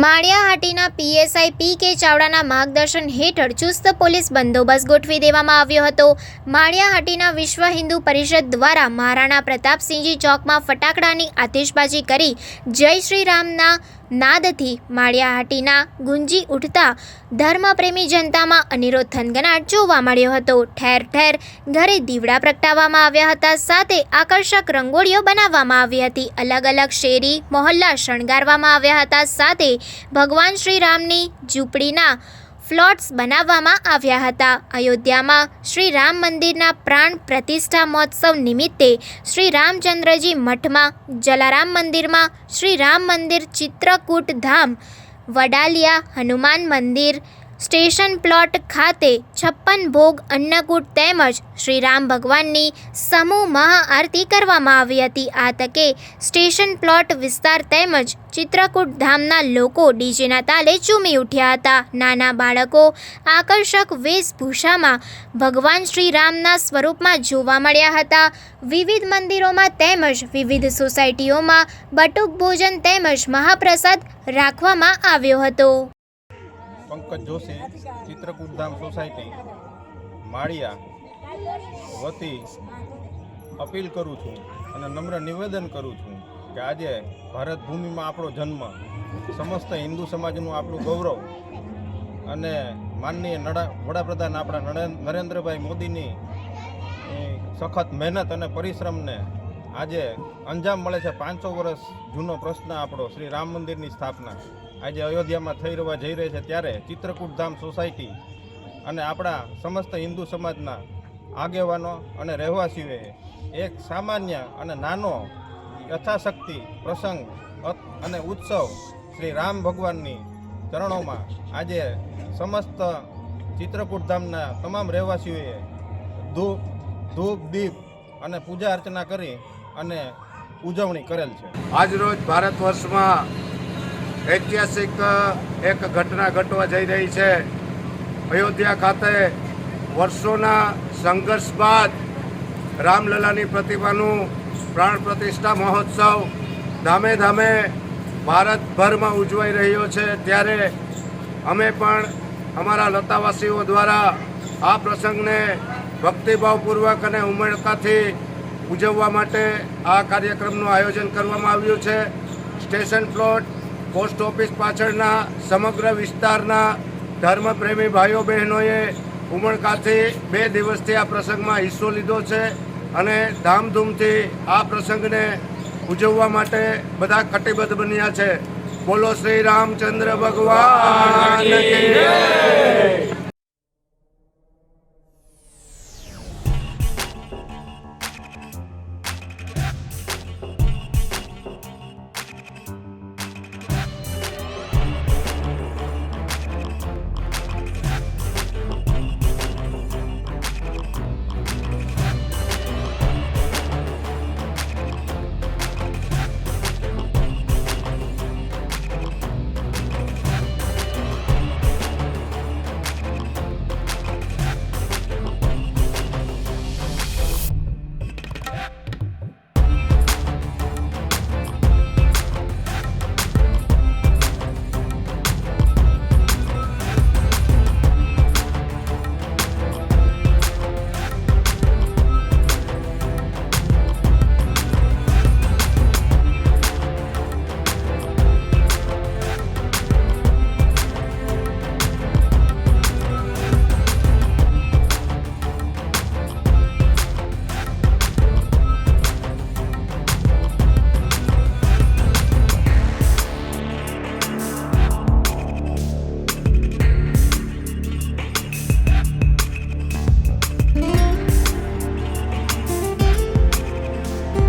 Maliya Hatina PSI પી.કે. ચાવડાના માર્ગદર્શન હેઠળ ચુસ્ત પોલીસ બંદોબસ્ત ગોઠવી દેવામાં આવ્યો હતો। માળિયાહાટીના વિશ્વ હિન્દુ પરિષદ દ્વારા મહારાણા પ્રતાપસિંહજી ચોકમાં ફટાકડાની આતિશબાજી કરી જય શ્રી રામના નાદથી માળિયાહાટીના ગુંજી ઉઠતા ધર્મપ્રેમી જનતામાં અનેરો થનગનાટ જોવા મળ્યો હતો। ઠેર ઠેર ઘરે દીવડા પ્રગટાવવામાં આવ્યા હતા, સાથે આકર્ષક રંગોળીઓ બનાવવામાં આવી હતી। અલગ અલગ શેરી મોહલ્લા શણગારવામાં આવ્યા હતા, સાથે ભગવાન શ્રી રામની ઝૂંપડીના ફ્લોટ્સ બનાવવામાં આવ્યા હતા। અયોધ્યામાં શ્રી રામ મંદિરના પ્રાણ પ્રતિષ્ઠા મહોત્સવ નિમિત્તે શ્રી રામચંદ્રજી મઠમાં, જલારામ મંદિરમાં શ્રી રામ મંદિર, ચિત્રકૂટ ધામ, વડાલિયા હનુમાન મંદિર, સ્ટેશન પ્લોટ ખાતે 56 ભોગ અન્નકૂટ તેમજ શ્રી રામ ભગવાનની સમૂહ મહાઆરતી કરવામાં આવી હતી। આ તકે સ્ટેશન પ્લોટ વિસ્તાર તેમજ ચિત્રકૂટ ધામના લોકો ડીજેના તાલે ઝૂમી ઉઠ્યા હતા। નાના બાળકો આકર્ષક વેશભૂષામાં ભગવાન શ્રી રામના સ્વરૂપમાં જોવા મળ્યા હતા। વિવિધ મંદિરોમાં તેમજ વિવિધ સોસાયટીઓમાં બટુક ભોજન તેમજ મહાપ્રસાદ રાખવામાં આવ્યો હતો। पंकज जोशी चित्रकूट धाम सोसायटी माळिया वती अपील करूँ छूँ और नम्र निवेदन करूँ छूँ कि आज भारत भूमि में आपणो जन्म, समस्त हिंदू समाजनु आपणुं गौरव अने माननीय वडाप्रधान आपणा नरेन्द्रभाई मोदीनी सखत मेहनत अने परिश्रम ने आज अंजाम मळे छे। 500 वर्ष जूनो प्रश्न आपणो श्री राम मंदिर की स्थापना आज अयोध्या में थई रवा जई रही है, त्यारे चित्रकूट धाम सोसायटी अने आपणा समस्त हिंदू समाजना आगेवानो अने रहेवासीओए एक सामान्य अने नानो यथाशक्ति प्रसंग अने उत्सव श्री राम भगवाननी चरणों में आज समस्त चित्रकूट धामना तमाम रहेवासीओए धूप दीप अने पूजा अर्चना करी अने उजवणी करेल छे। आज रोज भारतवर्ष में ऐतिहासिक एक घटना घटवा जई रही है। अयोध्या खाते वर्षोना संघर्ष बाद रामललानी प्रतिमाનું प्राण प्रतिष्ठा महोत्सव धामे धामे भारतभर में उजवाई रह्यो छे, त्यारे अमे पण अमारा लतावासीओ द्वारा आ प्रसंगने भक्तिभावपूर्वक अने उमळकाथी उजववा माटे आ कार्यक्रमનું आयोजन करवामां આવ્યું છે। स्टेशन प्लॉट पोस्ट ऑफिस पाछळना समग्र विस्तारना धर्मप्रेमी भाईओ बहनोए उमळकाथी 2 दिवसथी आ प्रसंगमां हिस्सो लीधो छे अने धामधूमथी आ प्रसंगने उजववा माटे बधा कटिबद्ध बन्या छे। बोलो श्री रामचंद्र भगवान की